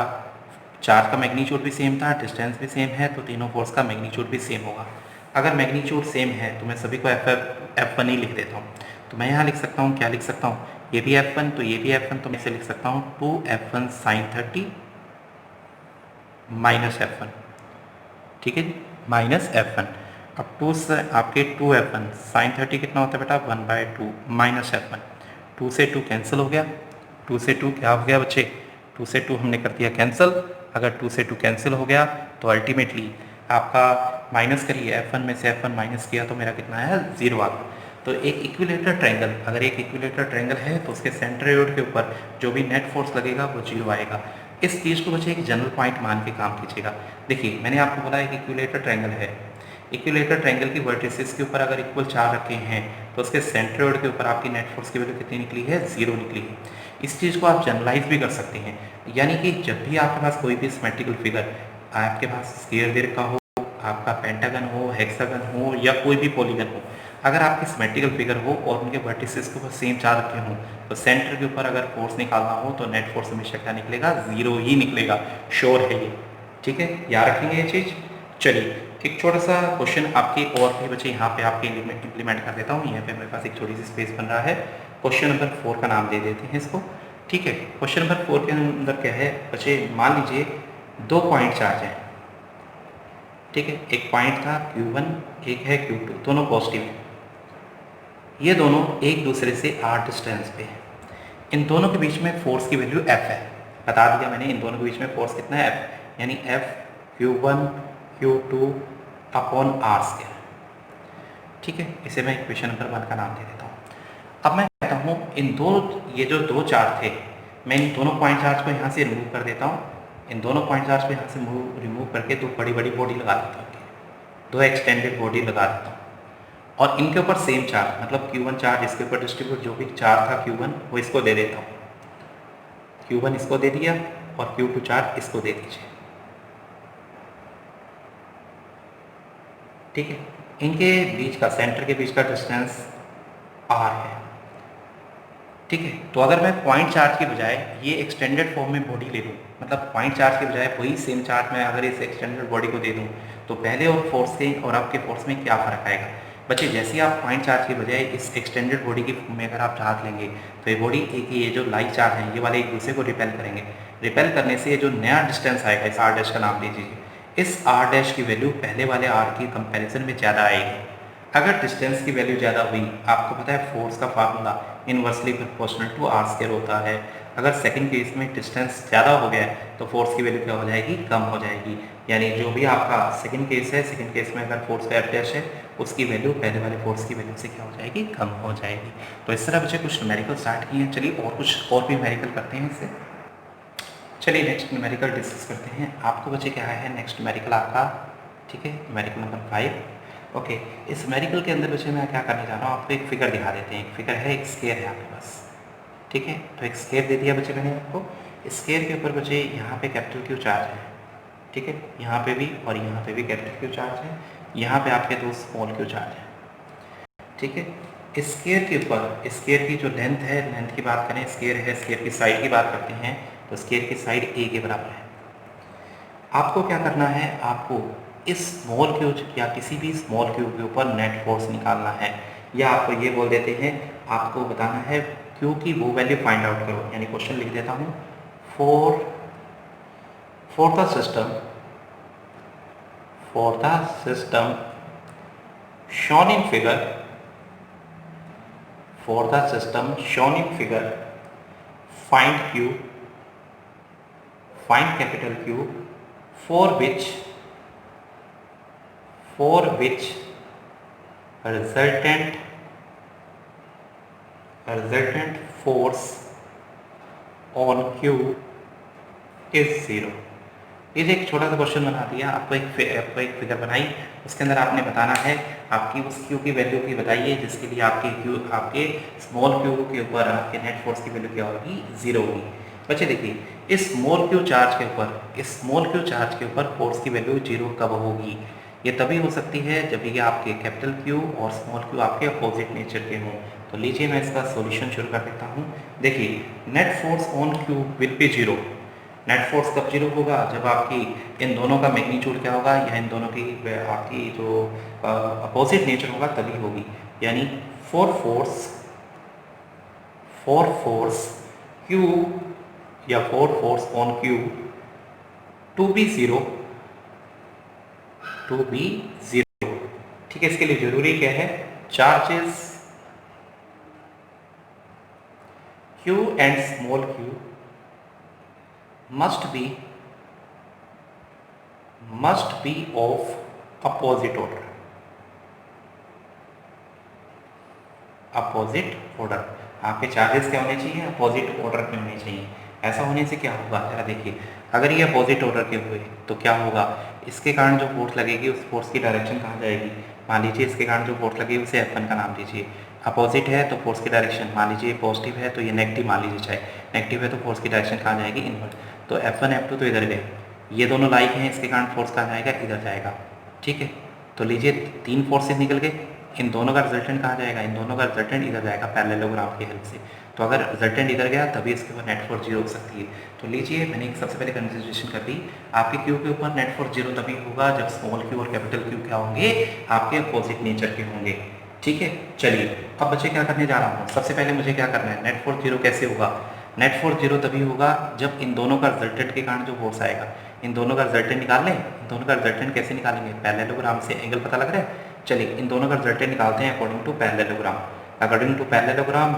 चार्ज का मैग्नीट्यूड भी सेम था, डिस्टेंस भी सेम है, तो तीनों फोर्स का मैग्नीट्यूड भी सेम होगा। अगर मैग्नीट्यूड सेम है तो मैं सभी को F1 ही लिख देता हूँ। तो मैं यहाँ लिख सकता हूँ, क्या लिख सकता हूँ, ये भी F1 तो ये भी F1, तो मैं इसे लिख सकता हूँ 2F1 साइन 30 माइनस F1। ठीक है जी, माइनस F1। अब 2 से आपके 2F1 साइन 30 कितना होता है बेटा, 1/2 माइनस F1। 2 से 2 कैंसिल हो गया, 2 से 2 क्या हो गया बच्चे, 2 से 2 हमने कर दिया कैंसिल। अगर 2 से 2 कैंसिल हो गया तो अल्टीमेटली आपका माइनस करिए, F1 में से F1 माइनस किया तो मेरा कितना है, 0 आ गया। तो एक इक्विलेटर ट्रायंगल, अगर एक इक्विलेटर ट्रायंगल है तो उसके सेंट्रोइड के ऊपर जो भी नेट फोर्स लगेगा वो 0 आएगा। इस चीज़ को बच्चे एक जनरल पॉइंट मान के काम कीजिएगा। देखिए मैंने आपको बोला एक इक्विलेटर ट्रायंगल है, इक्विलेटर ट्रायंगल की वर्टिसेस के ऊपर अगर इक्वल चार रखे हैं तो उसके सेंट्रोइड के ऊपर आपकी नेट फोर्स की वैल्यू कितनी निकली है, 0 निकली है। इस चीज़ को आप जनरलाइज भी कर सकते हैं, यानी कि जब भी आपके पास कोई भी सिमेट्रिकल फिगर, आपके पास स्क्वायर वेव का हो, आपका पेंटागन हो, हेक्सागन हो या कोई भी पॉलीगन हो, अगर आपकी सिमेट्रिकल फिगर हो और उनके वर्टिसेस के ऊपर सेम चार रखे हों तो सेंटर के ऊपर अगर फोर्स निकालना हो तो नेट फोर्स हमेशा क्या निकलेगा, 0 ही निकलेगा। श्योर है ये, ठीक है, याद रखेंगे ये चीज़। चलिए एक छोटा सा क्वेश्चन आपके और भी बच्चे यहाँ पे आपके इम्प्लीमेंट कर देता हूँ। यहाँ पे मेरे पास एक छोटी सी स्पेस बन रहा है, क्वेश्चन नंबर 4 का नाम दे देते हैं इसको। ठीक है, क्वेश्चन नंबर 4 के अंदर क्या है बच्चे, मान लीजिए 2 पॉइंट चार्ज है। ठीक है, एक पॉइंट था Q1, एक है Q2, दोनों पॉजिटिव है। ये दोनों एक दूसरे से r डिस्टेंस पे है। इन दोनों के बीच में फोर्स की वैल्यू F है, बता दिया मैंने। इन दोनों के बीच में फोर्स कितना है, F, यानी F Q1 Q2 upon R square. ठीक है, इसे मैं इक्वेशन नंबर 1 का नाम दे देता हूँ। अब मैं कहता हूँ इन दो, ये जो दो चार्ज थे, मैं इन दोनों पॉइंट चार्ज को यहाँ से रिमूव कर देता हूँ। इन दोनों पॉइंट चार्ज को यहाँ से रिमूव करके दो बड़ी बड़ी बॉडी लगा देता हूँ, दो एक्सटेंडेड बॉडी लगा देता हूँ, और इनके ऊपर सेम चार्ज, मतलब Q1 चार्ज इसके ऊपर डिस्ट्रीब्यूट, जो भी चार्ज था Q1 वो इसको दे देता हूँ। Q1 इसको दे दिया और Q2 चार्ज इसको दे दीजिए। ठीक है, इनके बीच का, सेंटर के बीच का डिस्टेंस R है। ठीक है, तो अगर मैं पॉइंट चार्ज के बजाय ये एक्सटेंडेड फॉर्म में बॉडी ले लूँ, मतलब पॉइंट चार्ज के बजाय वही सेम चार्ज मैं अगर इस एक्सटेंडेड बॉडी को दे दूँ तो पहले और फोर्स के और आपके फोर्स में क्या फ़र्क आएगा बच्चे। जैसे ही आप पॉइंट चार्ज के बजाय इस एक्सटेंडेड बॉडी की फॉर्म में अगर आप चार्ज लेंगे तो ये बॉडी एक, ये जो लाइक चार्ज है ये वाले एक दूसरे को रिपेल करेंगे। रिपेल करने से ये जो नया डिस्टेंस आएगा, इस R डैश का नाम दीजिए, इस R डैश की वैल्यू पहले वाले R की कंपैरिजन में ज़्यादा आएगी। अगर डिस्टेंस की वैल्यू ज़्यादा हुई, आपको पता है फोर्स का formula inversely proportional to R square होता है। अगर सेकंड केस में डिस्टेंस ज़्यादा हो गया तो फोर्स की वैल्यू क्या हो जाएगी, कम हो जाएगी। यानी जो भी आपका सेकंड केस है, सेकंड केस में अगर फोर्स का F डैश है उसकी वैल्यू पहले वाले फोर्स की वैल्यू से क्या हो जाएगी, कम हो जाएगी। तो इस तरह बच्चे कुछ न्यूमेरिकल स्टार्ट किए हैं। चलिए और कुछ और भी न्यूमेरिकल करते हैं इससे। चलिए नेक्स्ट न्यूमेरिकल डिस्कस करते हैं। आपको बच्चे क्या है नेक्स्ट न्यूमेरिकल आपका, ठीक है, न्यूमेरिकल नंबर 5। ओके, इस न्यूमेरिकल के अंदर बच्चे मैं क्या करने जा रहा हूँ, आपको एक फिगर दिखा देते हैं। एक फिगर है, एक स्केयर है आपके पास। ठीक है, तो एक स्केयर दे दिया बच्चे मैंने आपको। स्केयर के ऊपर बच्चे यहाँ पे कैपिटल Q चार्ज है। ठीक है, यहाँ पे भी और यहाँ पे भी कैपिटल Q चार्ज है। यहाँ पे आपके दो स्मॉल Q चार्ज है। ठीक है, स्केयर के ऊपर, स्केयर की जो लेंथ है, लेंथ की बात करें, स्केयर है, स्केयर की साइड की बात करते हैं, तो स्केयर की साइड ए के बराबर है। आपको क्या करना है, आपको इस स्मॉल क्यूब या किसी भी स्मॉल क्यूब के ऊपर नेट फोर्स निकालना है, या आपको ये बोल देते हैं, आपको बताना है क्यू की वो वैल्यू फाइंड आउट करो। यानी क्वेश्चन लिख देता हूँ, for the system shown in figure, find capital Q for which resultant force on Q is 0। ये एक छोटा सा क्वेश्चन बना दिया, आपको एक फिगर बनाई, उसके अंदर आपने बताना है आपकी उस क्यू की वैल्यू की बताइए जिसके लिए आपके स्मॉल क्यू के ऊपर आपके नेट फोर्स की वैल्यू क्या होगी, 0 होगी। बच्चे देखिए, इस स्मॉल क्यू चार्ज के ऊपर फोर्स की वैल्यू 0 कब होगी? ये तभी हो सकती है जब ये आपके कैपिटल क्यू और स्मॉल क्यू आपके अपोजिट नेचर के हों। तो लीजिए मैं इसका सॉल्यूशन शुरू कर देता हूँ। देखिए, net force on Q will be 0। Net force कब 0 होगा? जब आपकी इन दोनों का मैग्नीट्यूड क्या होगा, या इन दोनों की आपकी जो अपोजिट नेचर होगा तभी होगी। यानी फॉर फोर्स क्यू या for force on Q to be zero, ठीक है। इसके लिए जरूरी क्या है, charges Q and small Q must be of opposite order। आपके चार्जेस क्या होने चाहिए, अपोजिट ऑर्डर के होने चाहिए। ऐसा होने से क्या होगा, जरा देखिए, अगर ये अपोजिट ऑर्डर के हुए तो क्या होगा, इसके कारण जो फोर्स लगेगी उस फोर्स की डायरेक्शन कहाँ जाएगी? मान लीजिए इसके कारण जो फोर्स लगेगी उसे F1 का नाम लीजिए। अपोजिट है तो फोर्स की डायरेक्शन, मान लीजिए पॉजिटिव है तो ये नेगेटिव मान लीजिए, चाहे नेगेटिव है तो फोर्स की डायरेक्शन कहाँ जाएगी, इनवर्ट। तो F1 F2 तो इधर गए, ये दोनों लाइक हैं, इसके कारण फोर्स कहाँ जाएगा, इधर जाएगा। ठीक है, तो लीजिए 3 फोर्सेज निकल गए, इन दोनों का रिजल्टेंट कहाँ जाएगा, इन दोनों का रिजल्टेंट इधर जाएगा पैरेललोग्राम की हेल्प से। तो अगर रिजल्टेंट इधर गया तभी इसके ऊपर नेट फोर्स 0 हो सकती है। तो लीजिए मैंने सबसे पहले कंसिडरेशन कर दी, आपके क्यू के ऊपर नेट फोर्स 0 तभी होगा जब स्मॉल क्यू और कैपिटल क्यू क्या होंगे, आपके अपोजिट नेचर के होंगे। ठीक है, चलिए अब बच्चे क्या करने जा रहा हूँ, सबसे पहले मुझे क्या करना है, नेट फोर्स 0 कैसे होगा? नेट फोर्स 0 तभी होगा जब इन दोनों का रिजल्टेंट के कारण जो फोर्स आएगा, इन दोनों का रिजल्टेंट निकाल लें। इन दोनों का रिजल्टेंट कैसे निकालेंगे, पैरेललोग्राम से एंगल पता लग रहा है। चलिए इन दोनों का रिजल्टेंट निकालते हैं अकॉर्डिंग टू पैरेललोग्राम।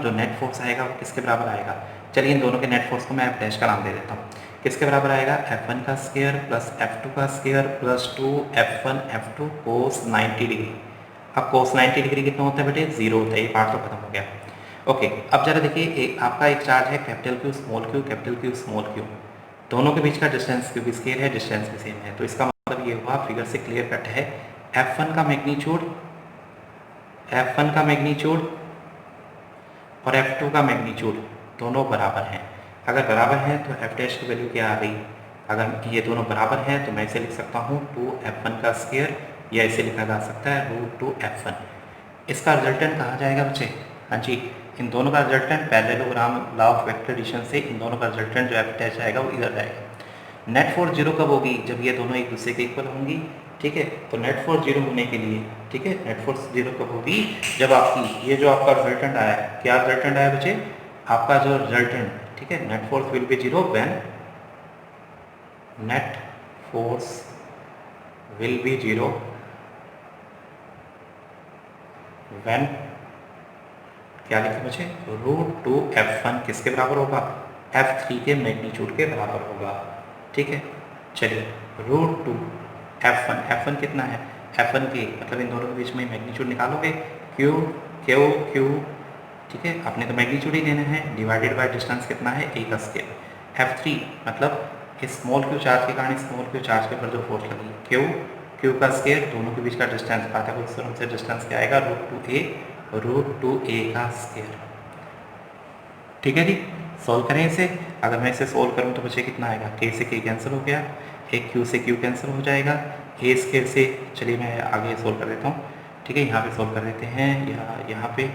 जो नेट फोर्स आएगा वो किसके बराबर आएगा? चलिए इन दोनों के नेट फोर्स को मैं डैश का नाम दे देता हूँ। किसके बराबर आएगा, F1 का स्क्वायर प्लस F2 का स्क्वायर प्लस 2F1 F2 कोस 90 डिग्री। अब कोस 90 डिग्री कितना होता है बेटे, 0 होता है, ये पार्ट तो खत्म हो गया। ओके, अब जरा देखिए, आपका एक चार्ज है कैपिटल क्यू स्मॉल क्यू, दोनों के बीच का डिस्टेंस, क्योंकि स्केयर है डिस्टेंस भी सेम है, तो इसका मतलब ये हुआ, फिगर से क्लियर कट है, F1 का मैग्नीट्यूड और F2 का मैग्नीट्यूड दोनों बराबर हैं। अगर बराबर हैं तो F डैश की वैल्यू क्या आ गई, अगर ये दोनों बराबर हैं तो मैं इसे लिख सकता हूँ 2F1 का स्क्वायर, या इसे लिखा जा सकता है √2F1। इसका रिजल्टेंट कहाँ जाएगा बच्चे, हाँ जी, इन दोनों का resultant parallelogram law of vector addition से इन दोनों का रिजल्टेंट जो F डैश आएगा वो इधर जाएगा। नेट फोर्स 0 कब होगी, जब ये दोनों एक दूसरे के इक्वल होंगी। ठीक है, तो नेट फोर्स 0 होने के लिए, ठीक है, नेट फोर्स 0 कब होगी, जब आपकी ये जो आपका रिजल्टेंट आया है, क्या रिजल्टेंट आया बच्चे, आपका जो रिजल्टेंट, ठीक है, net force will be 0 when net force will be 0 when, क्या लिखे बच्चे, √2F1 किसके बराबर होगा, F3 के मैग्नीट्यूड के बराबर होगा। ठीक है, चलिए √2F1 कितना है, F1 के मतलब इन दोनों के बीच में मैग्नीट्यूड निकालोगे, Q, ठीक है, आपने तो मैग्नीट्यूड ही लेना है, डिवाइडेड बाय डिस्टेंस कितना है, A का स्क्वायर। F3 मतलब इस स्मॉल क्यू चार्ज के कारण स्मॉल क्यू चार्ज के ऊपर जो फोर्स लगी, Q का स्क्वायर, दोनों के बीच का डिस्टेंस, पार्थक्य से डिस्टेंस क्या आएगा, √2A का स्क्वायर। ठीक है जी, सॉल्व करें इसे। अगर मैं इसे सॉल्व करूं तो बच्चे कितना आएगा, K से K कैंसिल हो गया, एक Q से Q कैंसिल हो जाएगा, A स्क्वायर से, चलिए मैं आगे सॉल्व कर देता हूँ। ठीक है, यहाँ पे सॉल्व कर देते हैं, या यहाँ पे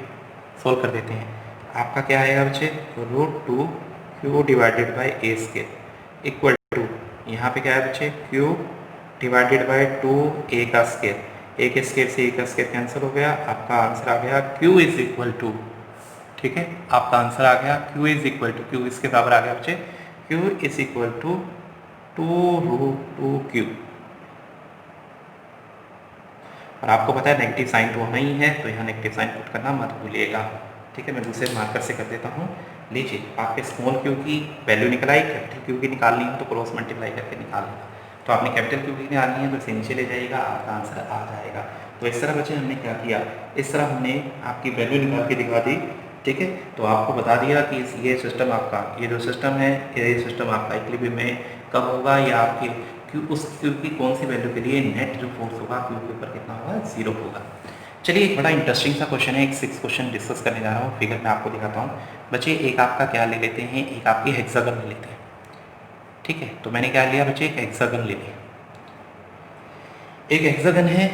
सॉल्व कर देते हैं। आपका क्या आएगा बच्चे, √2 Q divided by A square equal to, यहाँ पे क्या है बच्चे, Q डिवाइडेड बाई 2a का स्केयर, ए के स्केयर से ए का स्केयर कैंसिल हो गया, आपका आंसर आ गया Q इज इक्वल टू, ठीक है, आपका आंसर आ गया Q is equal to, Q इसके बराबर आ गया बच्चे, Q is equal to 2√2Q। और आपको पता है नेगेटिव साइन तो होना ही है, तो यहाँ नेगेटिव साइन पुट करना मत भूलिएगा, ठीक है। मैं दूसरे मार्कर से कर देता हूँ। लीजिए, आपके स्मॉल क्यू की वैल्यू निकल आई, कैपिटल क्यू की निकालनी है तो क्रॉस मल्टीप्लाई करके निकाल लेगा। तो आपने कैपिटल क्यू की निकालनी है तो इसे नीचे ले जाइएगा, आपका आंसर आ जाएगा। तो इस तरह बच्चे हमने क्या किया, इस तरह हमने आपकी वैल्यू निकाल के दिखा दी, ठीक है। तो आपको बता दिया कि ये सिस्टम आपका, ये जो सिस्टम है, ये सिस्टम आपका इक्विलिब्रियम में कब होगा, या आपके क्यू, उस क्यू की कौन सी वैल्यू के लिए नेट जो फोर्स होगा क्यू के ऊपर कितना होगा, 0 होगा। चलिए, एक बड़ा इंटरेस्टिंग सा क्वेश्चन है, एक 6 क्वेश्चन डिस्कस करने जा रहा हूँ, फिगर में आपको दिखाता हूँ। बच्चे, एक आपका क्या ले लेते हैं, एक आपकी हेक्सागन ले लेते हैं, ठीक है। तो मैंने क्या लिया बच्चे, एक हेक्सागन ले लिया। एक हेक्सागन है,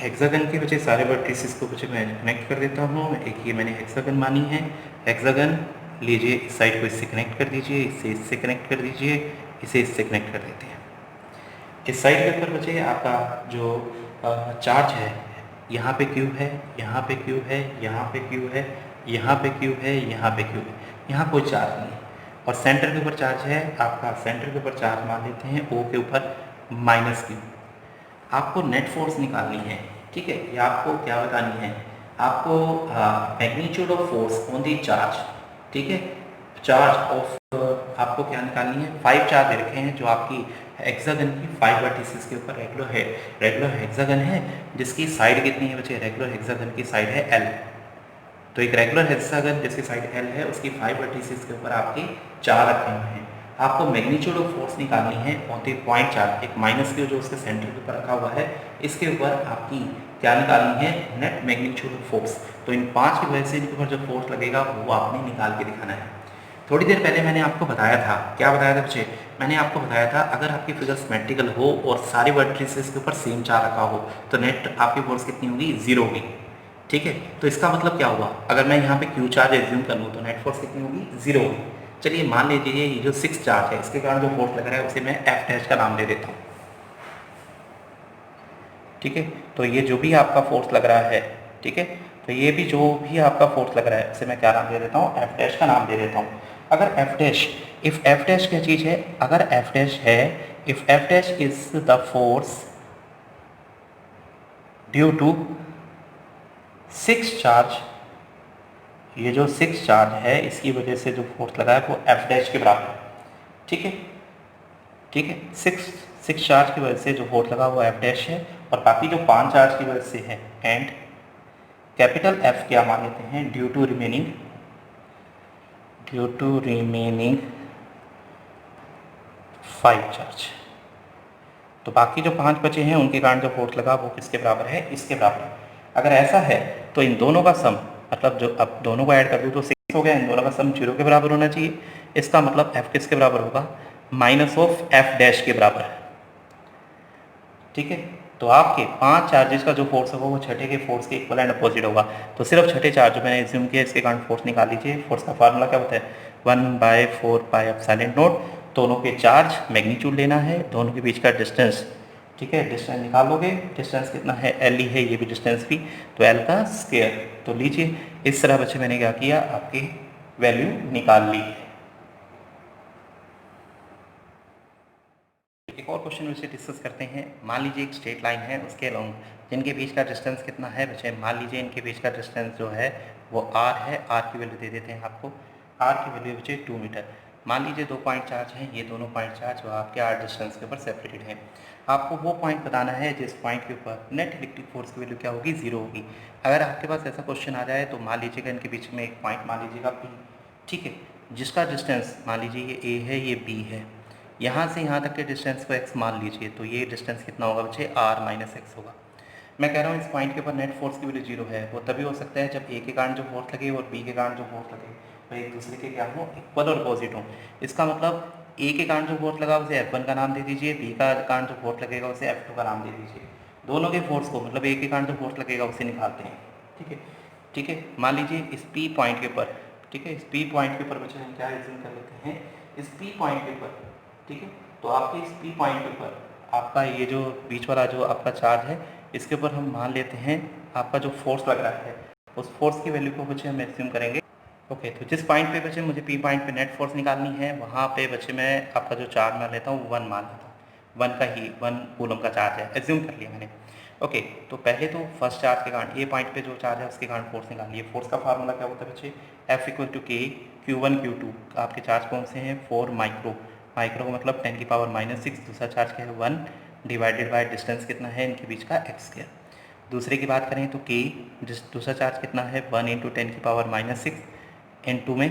हेक्सागन के बच्चे सारे वर्टिसेस को बच्चे मैं कनेक्ट कर देता हूँ। एक ये मैंने हेक्सागन मानी है, हेक्सागन लीजिए, इस साइड को इससे कनेक्ट कर दीजिए, इससे इससे कनेक्ट कर दीजिए, इसे इससे कनेक्ट कर देते हैं। इस साइड के ऊपर बच्चे आपका जो चार्ज है, यहाँ पे क्यू है, यहाँ पे क्यू है, यहाँ पे क्यू है, यहाँ पे क्यू है, यहाँ पे क्यू है, यहाँ कोई चार्ज नहीं है। और सेंटर के ऊपर चार्ज है आपका, सेंटर के ऊपर चार्ज मान लेते हैं O के ऊपर -Q। आपको नेट फोर्स निकालनी है, ठीक है। ये आपको क्या बतानी है, आपको magnitude of force on the charge, ठीक है। चार्ज ऑफ आपको क्या निकालनी है, 5 चार्ज दे रखे हैं जो आपकी हेक्सागन की 5 वर्टिसेस के ऊपर रेगुलर है, रेगुलर हेक्सागन है, जिसकी साइड कितनी है बच्चे, रेगुलर हेक्सागन की साइड है L। तो एक रेगुलर हेक्सागन जिसकी साइड L है, उसकी 5 वर्टिसेस के ऊपर आपके 4 रखे हुए हैं। आपको मैग्नीट्यूड ऑफ फोर्स निकालनी है ऑन द पॉइंट चार्ज, एक -Q जो उसके सेंटर के ऊपर रखा हुआ है, इसके ऊपर आपकी क्या निकालनी है, नेट मैग्नीट्यूड ऑफ फोर्स। तो इन 5 की वजह से इनके ऊपर जो फोर्स लगेगा वो आपने निकाल के दिखाना है। थोड़ी देर पहले मैंने आपको बताया था, क्या बताया था बच्चे, मैंने आपको बताया था अगर आपकी फिगर सिमेट्रिकल हो और सारे वर्टिसेस के ऊपर सेम चार्ज रखा हो तो नेट आपकी फोर्स कितनी होगी, 0 होगी, ठीक है। तो इसका मतलब क्या हुआ, अगर मैं यहाँ पे Q चार्ज एज्यूम कर लूँ तो नेट फोर्स कितनी होगी, 0 होगी। चलिए, मान लीजिए ये जो 6 चार्ज है, इसके कारण जो फोर्स लग रहा है उसे मैं F' का नाम दे देता हूँ, ठीक है। तो ये जो भी आपका फोर्स लग रहा है, ठीक है, तो ये भी जो भी आपका फोर्स लग रहा है उसे मैं क्या नाम दे देता हूँ, F' का नाम दे देता हूँ। अगर F', इफ F' क्या चीज़ है, अगर F' है, if F' is the force due to 6 charge, ये जो 6 चार्ज है इसकी वजह से जो फोर्स लगा है वो F' के बराबर है, ठीक है, ठीक है। 6 चार्ज की वजह से जो फोर्स लगा वो F' है, और बाकी जो 5 चार्ज की वजह से है, एंड कैपिटल F क्या मान लेते हैं, ड्यू टू रिमेनिंग 5 चार्ज। तो बाकी जो 5 बचे हैं उनके कारण जो फोर्स लगा वो किसके बराबर है, इसके बराबर। अगर ऐसा है तो इन दोनों का सम, मतलब जो अब दोनों को ऐड कर दूँ तो 6 हो गया, इन दोनों का सम 0 के बराबर होना चाहिए। इसका मतलब F किसके बराबर होगा, -F' के बराबर, ठीक है। तो आपके 5 चार्जेस का जो फोर्स होगा वो छठे के फोर्स के इक्वल एंड अपोजिट होगा। तो सिर्फ छठे चार्ज जो मैंने एज्यूम किया इसके कारण फोर्स निकाल लीजिए। फोर्स का फार्मूला क्या होता है, 1/4πε0। दोनों के चार्ज मैग्नीट्यूड लेना है, दोनों के बीच का डिस्टेंस, ठीक है, डिस्टेंस निकालोगे, डिस्टेंस कितना है, L ही है, ये भी डिस्टेंस भी, तो L का स्क्वायर। तो लीजिए, इस तरह बच्चे मैंने क्या किया, आपकी वैल्यू निकाल ली। एक और क्वेश्चन विषय डिस्कस करते हैं। मान लीजिए एक स्ट्रेट लाइन है, उसके अलोंग जिनके बीच का डिस्टेंस कितना है बच्चे, मान लीजिए इनके बीच का डिस्टेंस जो है वो r है। r की वैल्यू दे देते हैं आपको, r की वैल्यू बच्चे 2 मीटर। मान लीजिए 2 पॉइंट चार्ज हैं, ये दोनों पॉइंट चार्ज वो आपके r डिस्टेंस के ऊपर सेपरेटेड हैं। आपको वो पॉइंट बताना है जिस पॉइंट के ऊपर नेट इलेक्ट्रिक फोर्स की वैल्यू क्या होगी, 0 होगी। अगर आपके पास ऐसा क्वेश्चन आ जाए तो मान लीजिएगा इनके बीच में एक पॉइंट मान लीजिएगा P, ठीक है, जिसका डिस्टेंस मान लीजिए ये A है, ये B है, यहाँ से यहाँ तक के डिस्टेंस को x मान लीजिए, तो ये डिस्टेंस कितना होगा बच्चे, r - x होगा। मैं कह रहा हूँ इस पॉइंट के ऊपर नेट फोर्स की वैल्यू 0 है। वो तभी हो सकता है जब A के कारण जो फोर्स लगे और B के कारण जो फोर्स लगे वो एक दूसरे के क्या हो, इक्वल और अपोजिट हो। इसका मतलब A के कारण जो फोर्स लगा उसे F1 का नाम दे दीजिए, B का कारण जो फोर्स लगेगा उसे F2 का नाम दे दीजिए। दोनों के फोर्स को, मतलब A के कारण जो फोर्स लगेगा उसे निकालते हैं, ठीक है, ठीक है। मान लीजिए इस P पॉइंट के ऊपर ठीक है। इस पी पॉइंट के ऊपर बच्चे हम क्या एज्यूम कर लेते हैं, इस पी पॉइंट के ऊपर, ठीक है। तो आपके इस पी पॉइंट के ऊपर आपका ये जो बीच वाला जो आपका चार्ज है, इसके ऊपर हम मान लेते हैं आपका जो फोर्स लग रहा है, उस फोर्स की वैल्यू को बच्चे हम एज्यूम करेंगे। ओके, तो जिस पॉइंट पे बच्चे मुझे पी पॉइंट पे नेट फोर्स निकालनी है, वहाँ पे बच्चे मैं आपका जो चार्ज मान लेता हूँ 1 मान लेता हूँ। 1 का ही 1 कूलम का चार्ज है, एज्यूम कर लिया मैंने। ओके, तो पहले तो फर्स्ट चार्ज के कारण ए पॉइंट पे जो चार्ज है उसके कारण फोर्स निकालिए। फोर्स का फार्मूला क्या होता है बच्चे, F इक्वल टू के Q1 Q2। आपके चार्ज कौन से हैं, 4 माइक्रो। माइक्रो का मतलब 10⁻⁻⁶, दूसरा चार्ज क्या है 1 डिवाइडेड बाय डिस्टेंस कितना है इनके बीच का x²। दूसरे की बात करें तो के दूसरा चार्ज कितना है 1 इंटू 10⁻⁻⁶, इनटू में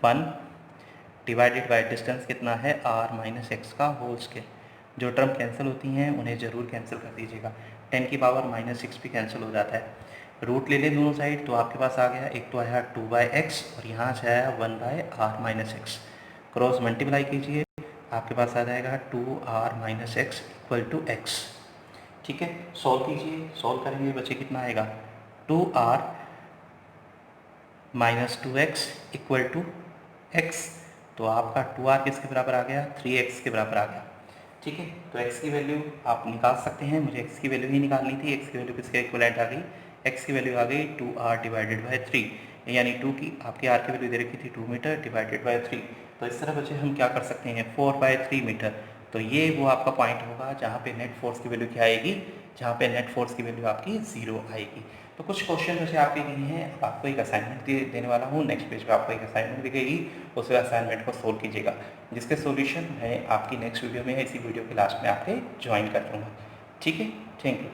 1 डिवाइडेड बाय डिस्टेंस कितना है r-x का होल स्क्वायर। जो टर्म कैंसिल होती हैं उन्हें ज़रूर कैंसिल कर दीजिएगा। 10⁻⁻�6 भी कैंसिल हो जाता है। रूट ले लें दोनों साइड, तो आपके पास आ गया, एक तो आया 2/x और यहाँ से आया 1/r-x। क्रॉस मल्टीप्लाई कीजिए, आपके पास आ जाएगा 2r-x इक्वल टू x। ठीक है, सॉल्व कीजिए। सॉल्व करेंगे बच्चे कितना आएगा, 2r - 2x equal to x। तो आपका 2r किसके बराबर आ गया, 3x के बराबर आ गया। ठीक है, तो x की वैल्यू आप निकाल सकते हैं। मुझे x की वैल्यू ही निकालनी थी। x की वैल्यू किसके इक्वलेंट आ गई, x की वैल्यू आ गई 2r डिवाइडेड बाय 3, यानी 2 की आपकी r की वैल्यू दे रखी थी 2 मीटर डिवाइडेड बाय 3। तो इस तरह बच्चे हम क्या कर सकते हैं, 4/3 मीटर। तो ये वो आपका पॉइंट होगा जहाँ पे नेट फोर्स की वैल्यू क्या आएगी, जहाँ पे नेट फोर्स की वैल्यू आपकी 0 आएगी। तो कुछ क्वेश्चन वैसे आपके लिए हैं। अब आपको एक असाइनमेंट देने वाला हूँ। नेक्स्ट पेज पे आपको एक असाइनमेंट दिखेगी, उस असाइनमेंट को सोल्व कीजिएगा, जिसके सॉल्यूशन मैं आपकी नेक्स्ट वीडियो में इसी वीडियो के लास्ट में आपके ज्वाइन कर दूँगा। ठीक है, थैंक यू।